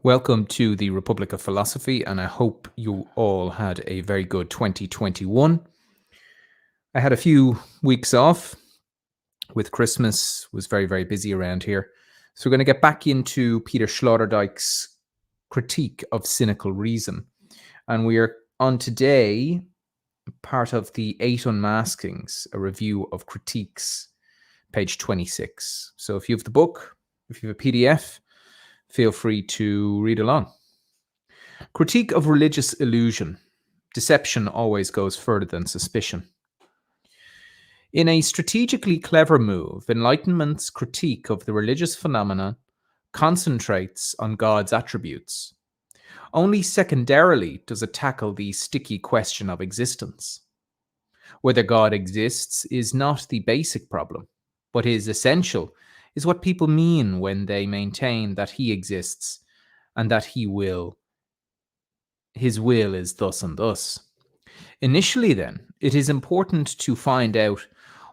Welcome to the Republic of Philosophy, and I hope you all had a very good 2021. I had a few weeks off with Christmas, was very busy around here. So we're going to get back into Peter Sloterdijk's critique of cynical reason. And we are on today part of the 8 Unmaskings, a review of critiques, page 26. So if you have the book, if you have a PDF, feel free to read along. Critique of religious illusion. Deception always goes further than suspicion. In a strategically clever move, Enlightenment's critique of the religious phenomena concentrates on God's attributes. Only secondarily does it tackle the sticky question of existence. Whether God exists is not the basic problem. What is essential is what people mean when they maintain that he exists and that his will is thus and thus. Initially, then, it is important to find out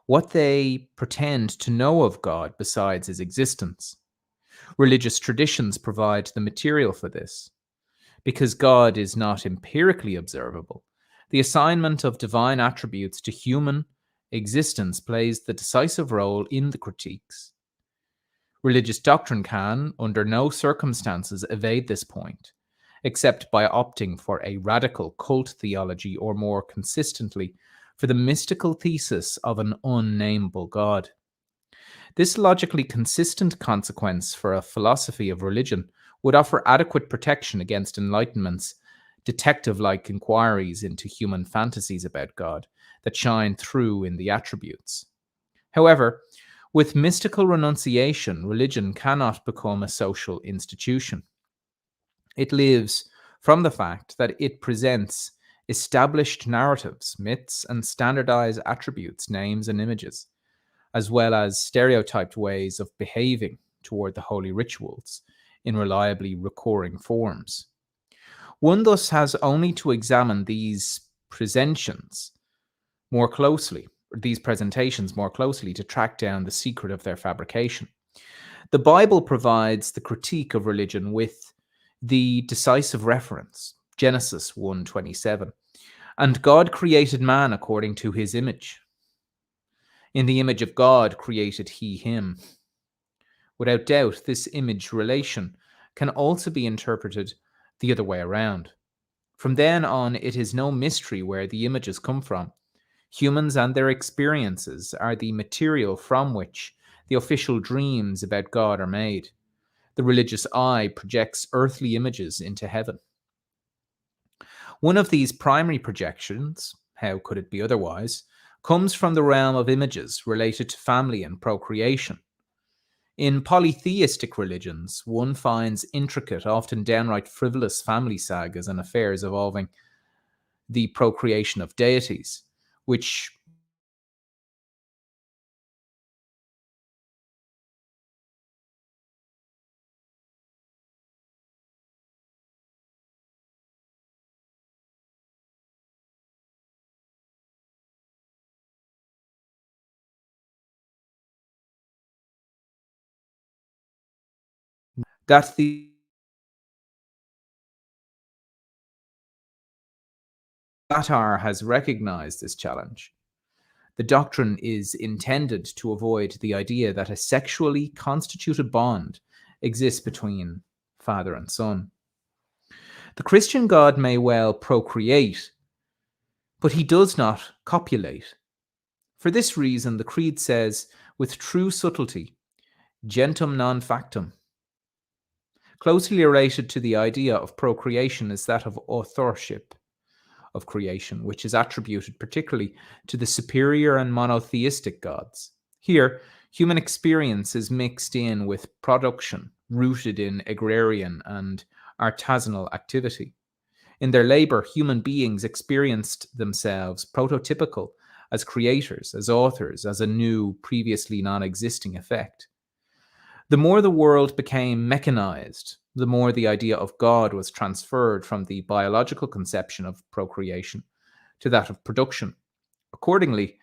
what they pretend to know of God besides his existence. Religious traditions provide the material for this. Because God is not empirically observable, the assignment of divine attributes to human existence plays the decisive role in the critiques. Religious doctrine can, under no circumstances, evade this point, except by opting for a radical cult theology or more consistently for the mystical thesis of an unnameable God. This logically consistent consequence for a philosophy of religion would offer adequate protection against Enlightenment's detective-like inquiries into human fantasies about God that shine through in the attributes. However, with mystical renunciation, religion cannot become a social institution. It lives from the fact that it presents established narratives, myths, and standardized attributes, names, and images, as well as stereotyped ways of behaving toward the holy rituals in reliably recurring forms. One thus has only to examine these presentations more closely to track down the secret of their fabrication. The Bible provides the critique of religion with the decisive reference, Genesis 1:27, and God created man according to his image. In the image of God created he him. Without doubt, this image relation can also be interpreted the other way around. From then on, it is no mystery where the images come from. Humans and their experiences are the material from which the official dreams about God are made. The religious eye projects earthly images into heaven. One of these primary projections, how could it be otherwise, comes from the realm of images related to family and procreation. In polytheistic religions, one finds intricate, often downright frivolous family sagas and affairs involving the procreation of deities, which that the Satire has recognized this challenge. The doctrine is intended to avoid the idea that a sexually constituted bond exists between father and son. The Christian God may well procreate, but he does not copulate. For this reason, the Creed says, with true subtlety, gentum non factum. Closely related to the idea of procreation is that of authorship of creation, which is attributed particularly to the superior and monotheistic gods. Here, human experience is mixed in with production, rooted in agrarian and artisanal activity. In their labor, human beings experienced themselves prototypical as creators, as authors, as a new, previously non-existing effect. The more the world became mechanized, the more the idea of God was transferred from the biological conception of procreation to that of production. Accordingly,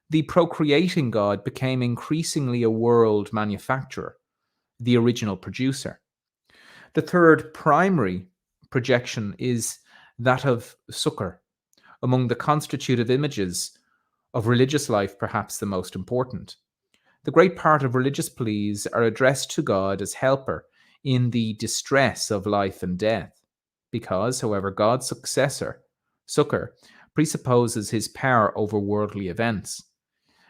the procreating God became increasingly a world manufacturer, the original producer. The third primary projection is that of succor, among the constitutive images of religious life, perhaps the most important. The great part of religious pleas are addressed to God as helper in the distress of life and death, because, however, God's succor, presupposes his power over worldly events.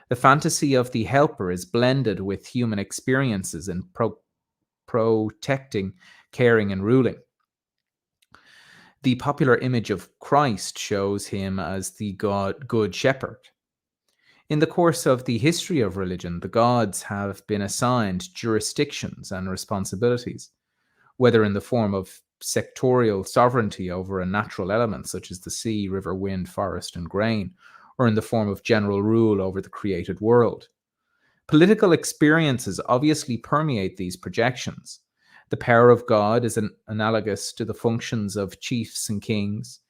The fantasy of the helper is blended with human experiences in protecting, caring, and ruling. The popular image of Christ shows him as the good shepherd. In the course of the history of religion, the gods have been assigned jurisdictions and responsibilities, whether in the form of sectorial sovereignty over a natural element such as the sea, river, wind, forest, and grain, or in the form of general rule over the created world. Political experiences obviously permeate these projections. The power of God is analogous to the functions of chiefs and kings.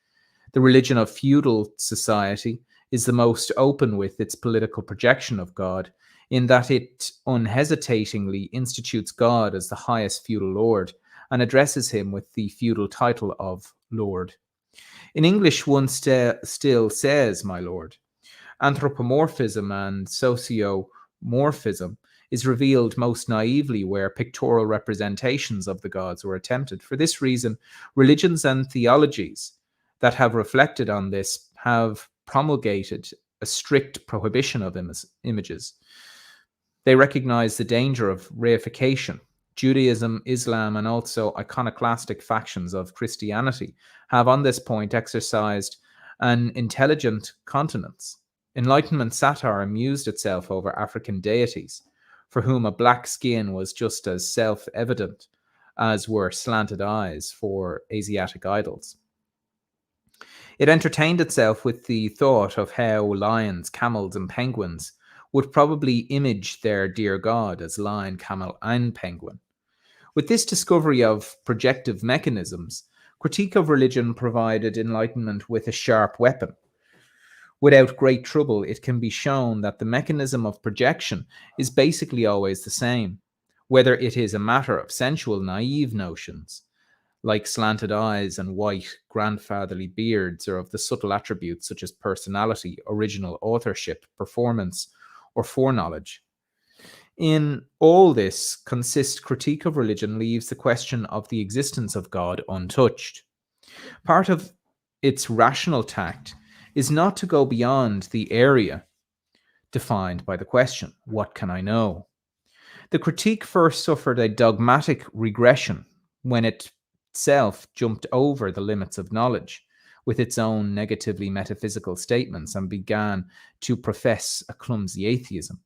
The religion of feudal society is the most open with its political projection of God, in that it unhesitatingly institutes God as the highest feudal lord and addresses him with the feudal title of Lord. In English, one still says, my lord. Anthropomorphism and sociomorphism is revealed most naively where pictorial representations of the gods were attempted. For this reason, religions and theologies that have reflected on this have promulgated a strict prohibition of images. They recognize the danger of reification. Judaism, Islam, and also iconoclastic factions of Christianity have on this point exercised an intelligent continence. Enlightenment satire amused itself over African deities, for whom a black skin was just as self-evident as were slanted eyes for Asiatic idols. It entertained itself with the thought of how lions, camels, and penguins would probably image their dear god as lion, camel, and penguin. With this discovery of projective mechanisms, critique of religion provided Enlightenment with a sharp weapon. Without great trouble, it can be shown that the mechanism of projection is basically always the same, whether it is a matter of sensual, naive notions, like slanted eyes and white, grandfatherly beards, or of the subtle attributes such as personality, original authorship, performance, or foreknowledge. In all this consists critique of religion leaves the question of the existence of God untouched. Part of its rational tact is not to go beyond the area defined by the question, what can I know? The critique first suffered a dogmatic regression when it itself jumped over the limits of knowledge with its own negatively metaphysical statements and began to profess a clumsy atheism.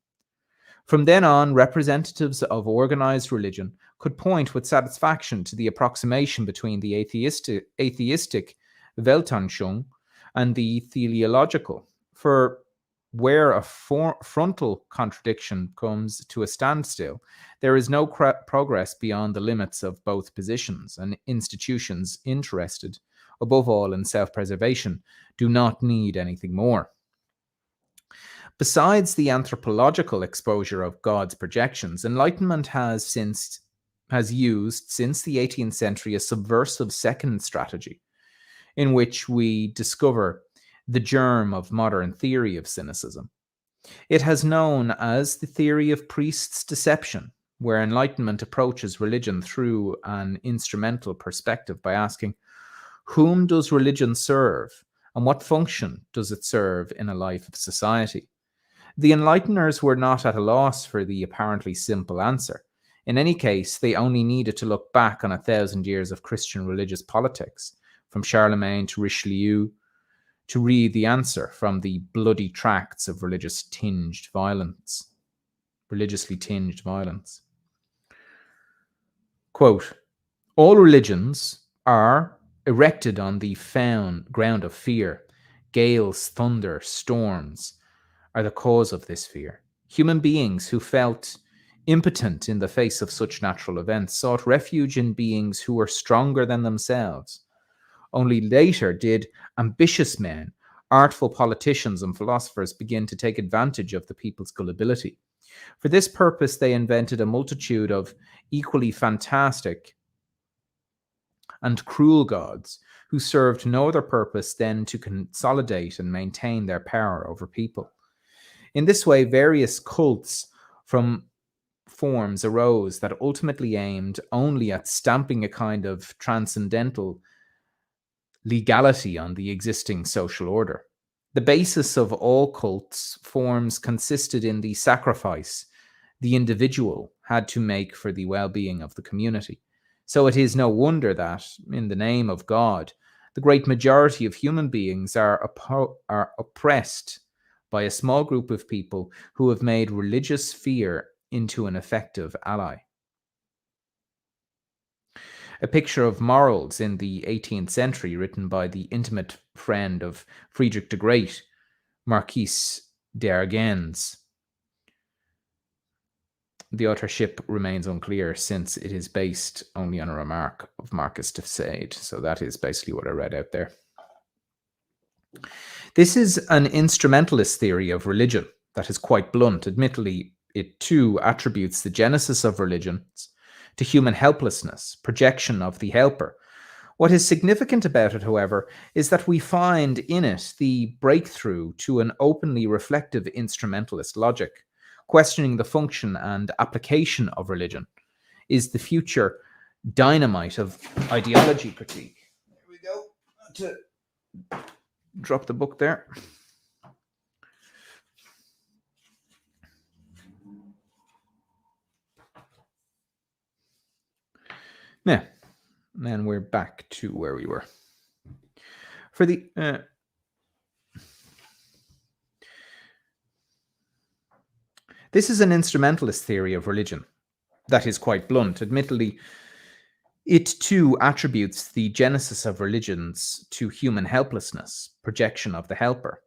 From then on, representatives of organized religion could point with satisfaction to the approximation between the atheistic Weltanschauung and the teleological, for where a frontal contradiction comes to a standstill, there is no progress beyond the limits of both positions, and institutions interested, above all, in self-preservation do not need anything more. Besides the anthropological exposure of God's projections, Enlightenment has used since the 18th century a subversive second strategy in which we discover the germ of modern theory of cynicism. It has known as the theory of priest's deception, where Enlightenment approaches religion through an instrumental perspective by asking, whom does religion serve, and what function does it serve in a life of society? The Enlighteners were not at a loss for the apparently simple answer. In any case, they only needed to look back on 1,000 years of Christian religious politics, from Charlemagne to Richelieu, to read the answer from the bloody tracts of religiously tinged violence. Quote, all religions are erected on the ground of fear. Gales, thunder, storms are the cause of this fear. Human beings who felt impotent in the face of such natural events sought refuge in beings who were stronger than themselves. Only later did ambitious men, artful politicians, and philosophers begin to take advantage of the people's gullibility. For this purpose, they invented a multitude of equally fantastic and cruel gods who served no other purpose than to consolidate and maintain their power over people. In this way, various cults from forms arose that ultimately aimed only at stamping a kind of transcendental legality on the existing social order. The basis of all cults forms consisted in the sacrifice the individual had to make for the well-being of the community. So it is no wonder that, in the name of God, the great majority of human beings are oppressed by a small group of people who have made religious fear into an effective ally. A picture of morals in the 18th century, written by the intimate friend of Friedrich the Great, Marquis d'Argens. The authorship remains unclear since it is based only on a remark of Marcus de Sade. So that is basically what I read out there. This is an instrumentalist theory of religion that is quite blunt. Admittedly, it too attributes the genesis of religions to human helplessness, projection of the helper. What is significant about it, however, is that we find in it the breakthrough to an openly reflective instrumentalist logic. Questioning the function and application of religion is the future dynamite of ideology critique. There we go. To drop the book there. Now, then we're back to where we were. For the this is an instrumentalist theory of religion that is quite blunt. Admittedly, it too attributes the genesis of religions to human helplessness, projection of the helper.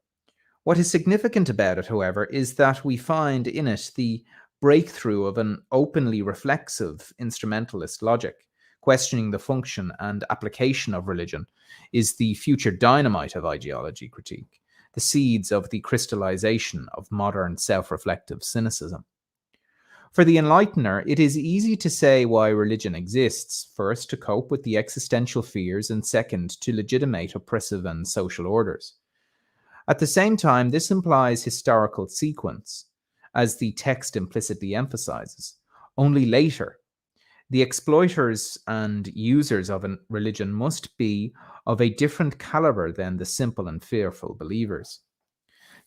What is significant about it, however, is that we find in it the breakthrough of an openly reflexive instrumentalist logic. Questioning the function and application of religion is the future dynamite of ideology critique, the seeds of the crystallization of modern self-reflective cynicism. For the enlightener, it is easy to say why religion exists, first, to cope with the existential fears, and second, to legitimate oppressive and social orders. At the same time, this implies historical sequence, as the text implicitly emphasizes. Only later, the exploiters and users of a religion must be of a different caliber than the simple and fearful believers.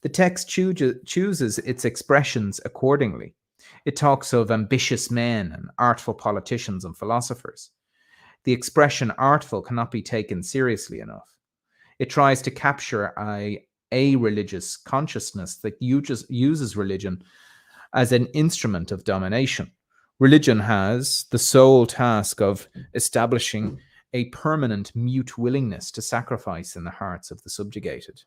The text chooses its expressions accordingly. It talks of ambitious men and artful politicians and philosophers. The expression artful cannot be taken seriously enough. It tries to capture a religious consciousness that uses religion as an instrument of domination. Religion has the sole task of establishing a permanent mute willingness to sacrifice in the hearts of the subjugated.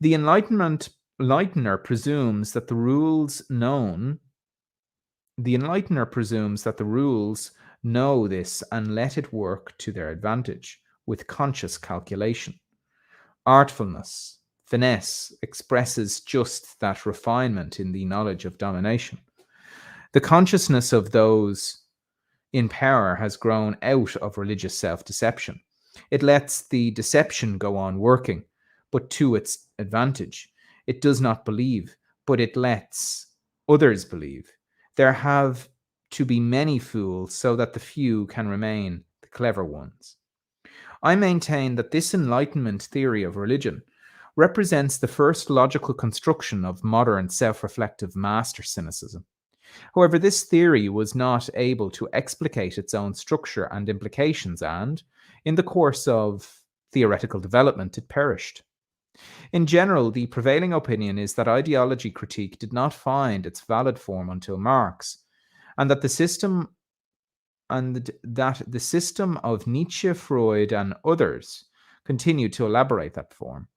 The Enlightener presumes that the rules know this and let it work to their advantage with conscious calculation. Artfulness, finesse, expresses just that refinement in the knowledge of domination. The consciousness of those in power has grown out of religious self-deception. It lets the deception go on working, but to its advantage. It does not believe, but it lets others believe. There have to be many fools so that the few can remain the clever ones. I maintain that this Enlightenment theory of religion represents the first logical construction of modern self-reflective master cynicism. However, this theory was not able to explicate its own structure and implications, and, in the course of theoretical development, it perished. In general, the prevailing opinion is that ideology critique did not find its valid form until Marx, and that the system of Nietzsche, Freud, and others continued to elaborate that form.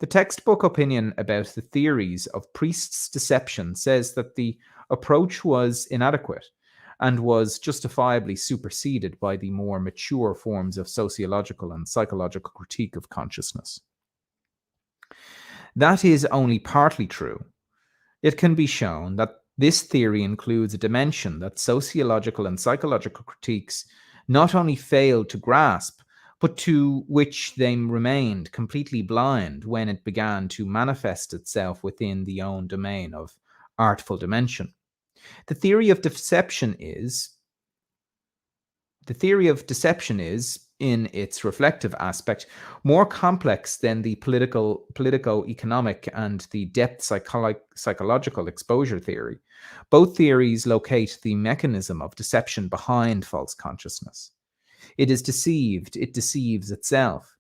The textbook opinion about the theories of priests' deception says that the approach was inadequate and was justifiably superseded by the more mature forms of sociological and psychological critique of consciousness. That is only partly true. It can be shown that This theory includes a dimension that sociological and psychological critiques not only failed to grasp, but to which they remained completely blind when it began to manifest itself within the own domain of artful dimension. The theory of deception is, in its reflective aspect, more complex than the politico-economic and the depth psychological exposure theory. Both theories locate the mechanism of deception behind false consciousness. It is deceived, it deceives itself.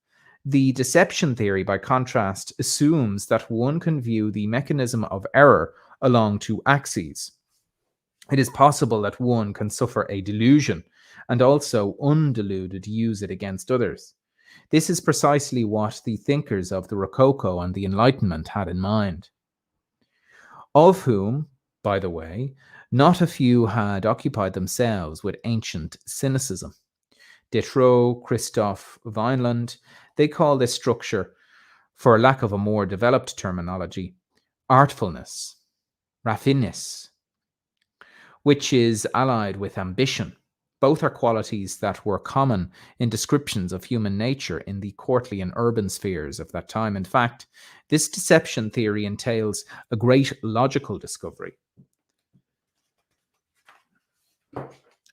The deception theory, by contrast, assumes that one can view the mechanism of error along two axes. It is possible that one can suffer a delusion and also, undeluded, use it against others. This is precisely what the thinkers of the Rococo and the Enlightenment had in mind, of whom, by the way, not a few had occupied themselves with ancient cynicism. Diderot, Christoph Weinland, they call this structure, for lack of a more developed terminology, artfulness, raffinesse, which is allied with ambition. Both are qualities that were common in descriptions of human nature in the courtly and urban spheres of that time. In fact, this deception theory entails a great logical discovery,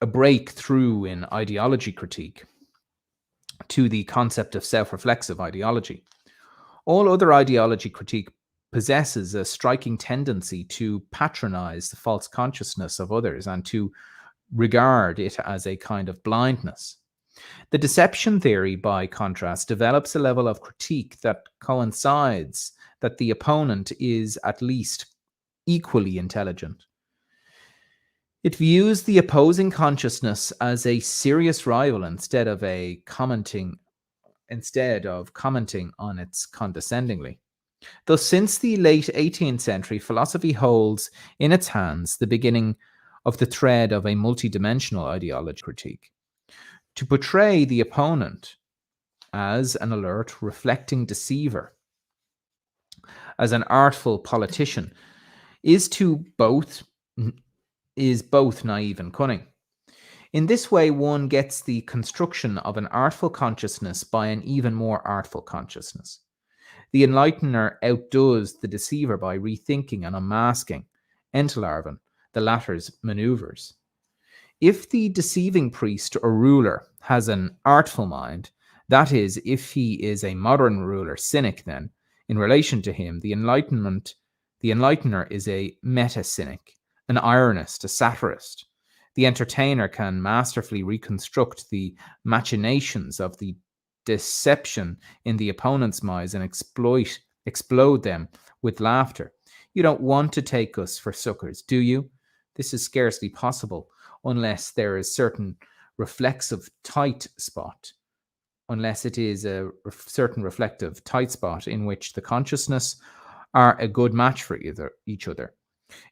a breakthrough in ideology critique to the concept of self-reflexive ideology. All other ideology critique possesses a striking tendency to patronize the false consciousness of others and to regard it as a kind of blindness. The deception theory, by contrast, develops a level of critique that coincides that the opponent is at least equally intelligent. It views the opposing consciousness as a serious rival instead of commenting on it condescendingly. Thus, since the late 18th century, philosophy holds in its hands the beginning of the thread of a multidimensional ideology critique. To portray the opponent as an alert, reflecting deceiver, as an artful politician, is both naive and cunning. In this way, one gets the construction of an artful consciousness by an even more artful consciousness. The enlightener outdoes the deceiver by rethinking and unmasking, entlarven, the latter's maneuvers. If the deceiving priest or ruler has an artful mind, that is, if he is a modern ruler cynic, then, in relation to him, the enlightener is a meta-cynic, an ironist, a satirist. The entertainer can masterfully reconstruct the machinations of the deception in the opponent's minds and explode them with laughter. You don't want to take us for suckers, do you? This is scarcely possible unless there is certain reflexive tight spot, unless it is a certain reflective tight spot in which the consciousness are a good match for each other.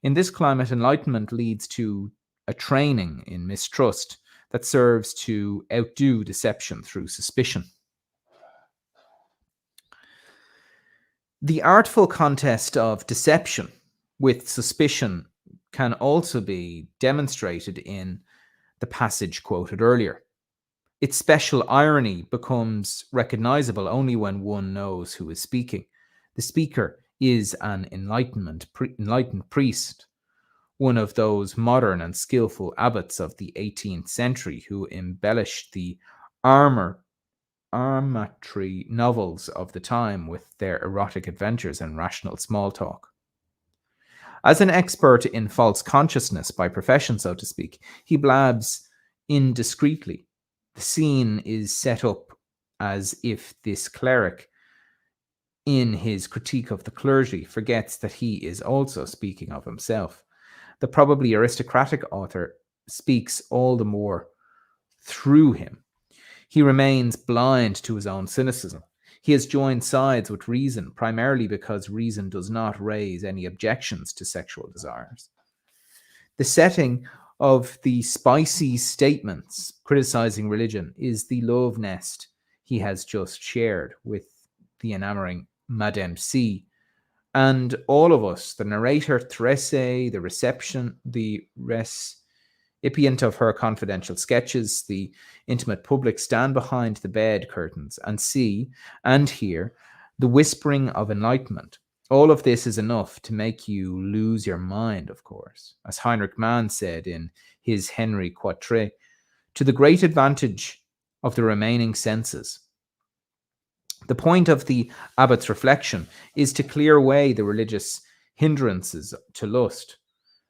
In this climate, enlightenment leads to a training in mistrust that serves to outdo deception through suspicion. The artful contest of deception with suspicion can also be demonstrated in the passage quoted earlier. Its special irony becomes recognizable only when one knows who is speaking. The speaker is an enlightened priest, one of those modern and skillful abbots of the 18th century who embellished the armatory novels of the time with their erotic adventures and rational small talk. As an expert in false consciousness by profession, so to speak, he blabs indiscreetly. The scene is set up as if this cleric, in his critique of the clergy, forgets that he is also speaking of himself. The probably aristocratic author speaks all the more through him. He remains blind to his own cynicism. He has joined sides with reason, primarily because reason does not raise any objections to sexual desires. The setting of the spicy statements criticizing religion is the love nest he has just shared with the enamoring Madame C, And all of us, the narrator Therese, the recipient of her confidential sketches, the intimate public, stand behind the bed curtains and see and hear the whispering of enlightenment. All of this is enough to make you lose your mind, of course, as Heinrich Mann said in his Henri Quatre, to the great advantage of the remaining senses. The point of the abbot's reflection is to clear away the religious hindrances to lust.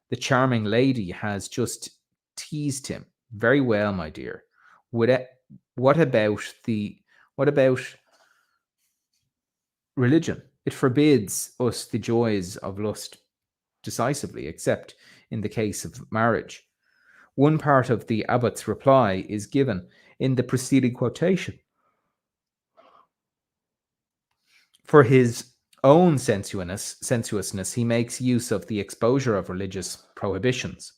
The charming lady has just teased him. Very well, my dear. What about religion? It forbids us the joys of lust decisively, except in the case of marriage. One part of the abbot's reply is given in the preceding quotation. For his own sensuousness, he makes use of the exposure of religious prohibitions.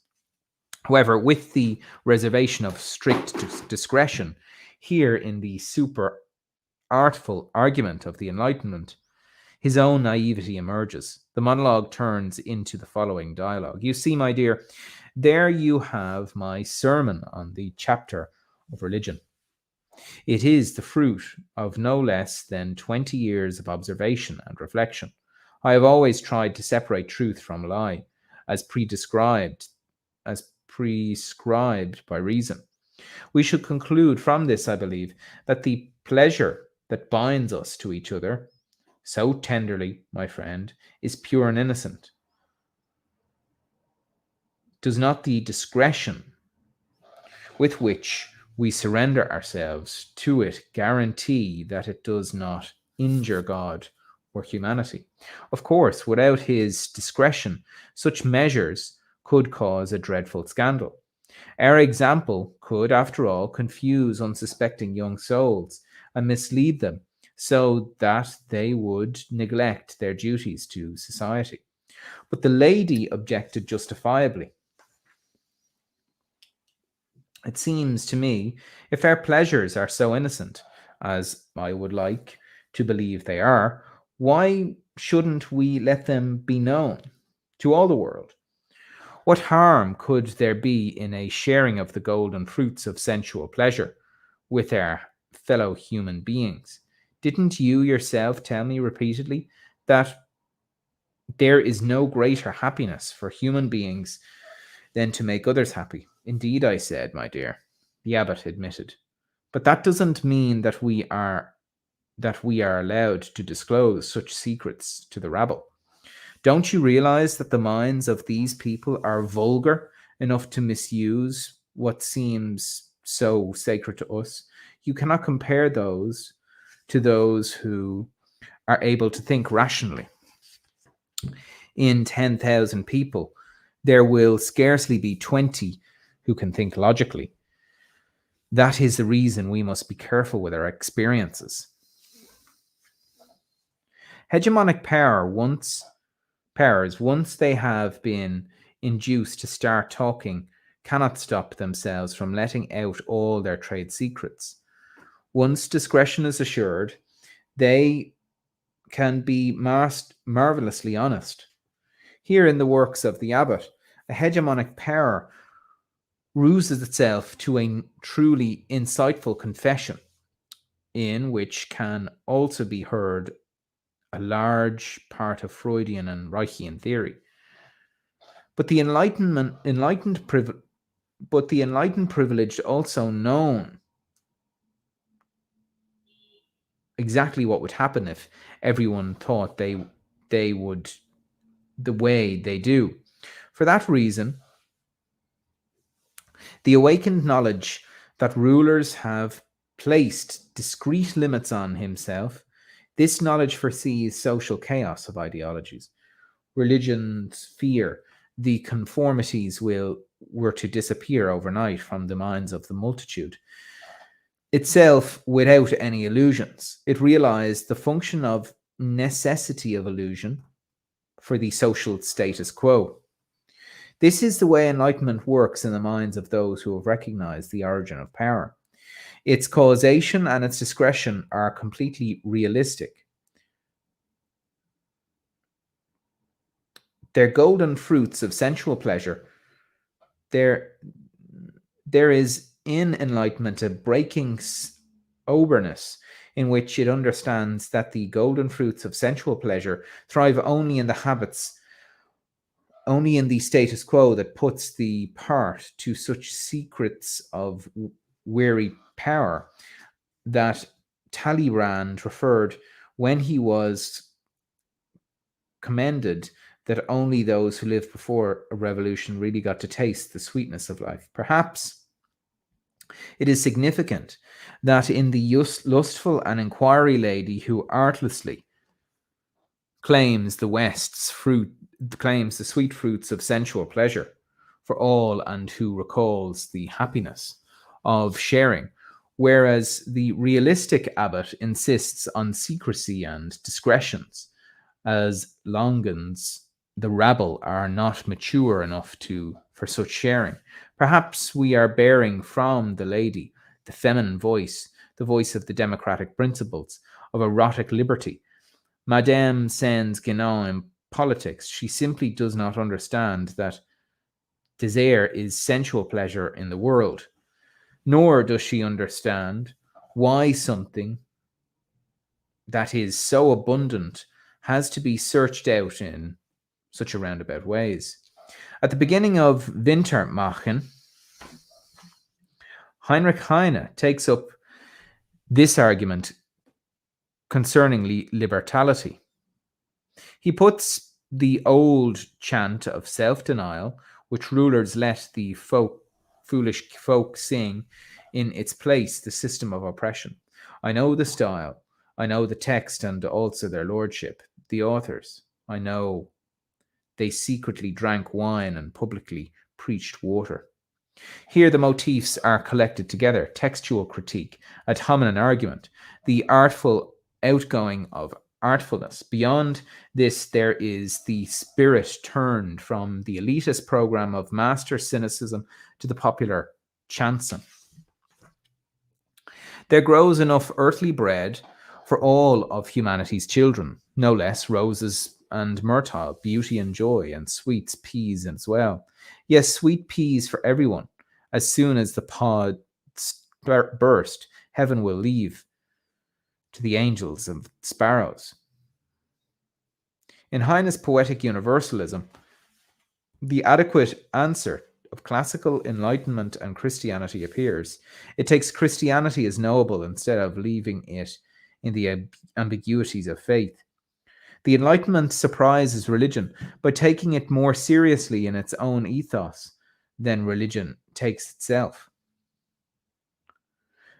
However, with the reservation of strict discretion, here in the super artful argument of the Enlightenment, his own naivety emerges. The monologue turns into the following dialogue. You see, my dear, there you have my sermon on the chapter of religion. It is the fruit of no less than 20 years of observation and reflection. I have always tried to separate truth from lie, as prescribed by reason. We should conclude from this, I believe, that the pleasure that binds us to each other so tenderly, my friend, is pure and innocent. Does not the discretion with which we surrender ourselves to it guarantee that it does not injure God or humanity? Of course, without his discretion, such measures could cause a dreadful scandal. Our example could, after all, confuse unsuspecting young souls and mislead them so that they would neglect their duties to society. But the lady objected justifiably. It seems to me, if our pleasures are so innocent, as I would like to believe they are, why shouldn't we let them be known to all the world? What harm could there be in a sharing of the golden fruits of sensual pleasure with our fellow human beings? Didn't you yourself tell me repeatedly that there is no greater happiness for human beings than to make others happy? Indeed, I said, my dear, the abbot admitted. But that doesn't mean that we are allowed to disclose such secrets to the rabble. Don't you realize that the minds of these people are vulgar enough to misuse what seems so sacred to us? You cannot compare those to those who are able to think rationally. In 10,000 people, there will scarcely be 20 who can think logically. That is the reason we must be careful with our experiences. Hegemonic powers, once they have been induced to start talking, cannot stop themselves from letting out all their trade secrets. Once discretion is assured, they can be marvelously honest. Here in the works of the abbot, a hegemonic power ruses itself to a truly insightful confession, in which can also be heard a large part of Freudian and Reichian theory. But the enlightened privileged also known exactly what would happen if everyone thought they would the way they do. For that reason, the awakened knowledge that rulers have placed discrete limits on himself, this knowledge foresees social chaos of ideologies. Religions fear the conformities were to disappear overnight from the minds of the multitude. Itself without any illusions, it realized the function of necessity of illusion for the social status quo. This is the way enlightenment works in the minds of those who have recognized the origin of power. Its causation and its discretion are completely realistic. Their golden fruits of sensual pleasure, there is in Enlightenment a breaking soberness in which it understands that the golden fruits of sensual pleasure thrive only in the habits, only in the status quo that puts the part to such secrets of weary power that Talleyrand referred when he was commended that only those who lived before a revolution really got to taste the sweetness of life. Perhaps it is significant that in the lustful and inquiry lady who artlessly claims the West's fruit, claims the sweet fruits of sensual pleasure for all, and who recalls the happiness of sharing, whereas the realistic abbot insists on secrecy and discretions, as Longans, the rabble, are not mature enough for such sharing. Perhaps we are bearing from the lady the feminine voice, the voice of the democratic principles, of erotic liberty. Madame Saint Guénon in politics, she simply does not understand that desire is sensual pleasure in the world, nor does she understand why something that is so abundant has to be searched out in such a roundabout ways. At the beginning of Wintermärchen, Heinrich Heine takes up this argument concerning libertality. He puts the old chant of self-denial, which rulers let the foolish folk sing, in its place the system of oppression. I know the style, I know the text, and also their lordship, the authors. I know they secretly drank wine and publicly preached water. Here the motifs are collected together: textual critique, ad hominem argument, the artful outgoing of artfulness. Beyond this, there is the spirit turned from the elitist program of master cynicism to the popular chanson. There grows enough earthly bread for all of humanity's children, no less roses and myrtle, beauty and joy, and sweets, peas as well. Yes, sweet peas for everyone. As soon as the pod burst, heaven will leave to the angels and sparrows. In Heine's poetic universalism, the adequate answer of classical Enlightenment and Christianity appears. It takes Christianity as knowable instead of leaving it in the ambiguities of faith. The Enlightenment surprises religion by taking it more seriously in its own ethos than religion takes itself.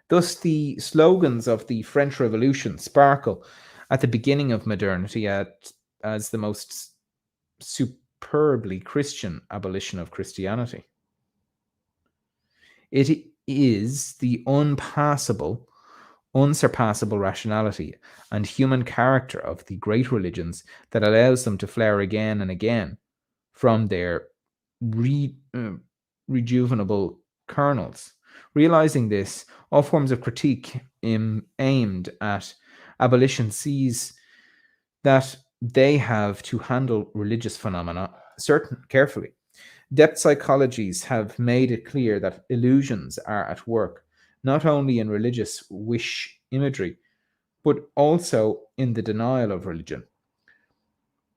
Thus, the slogans of the French Revolution sparkle at the beginning of modernity as the most superbly Christian abolition of Christianity. It is the unsurpassable rationality and human character of the great religions that allows them to flower again and again from their rejuvenable kernels. Realizing this, all forms of critique aimed at abolition sees that they have to handle religious phenomena carefully. Depth psychologies have made it clear that illusions are at work, not only in religious wish imagery, but also in the denial of religion.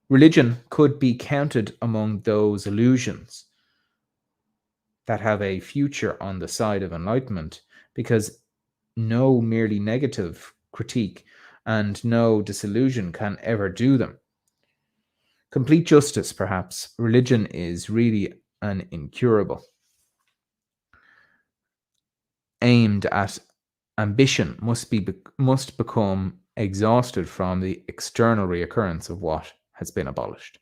Religion could be counted among those illusions that have a future on the side of enlightenment, because no merely negative critique and no disillusion can ever do them. Complete justice, perhaps. Religion is really an incurable. Aimed at ambition must become exhausted from the external reoccurrence of what has been abolished.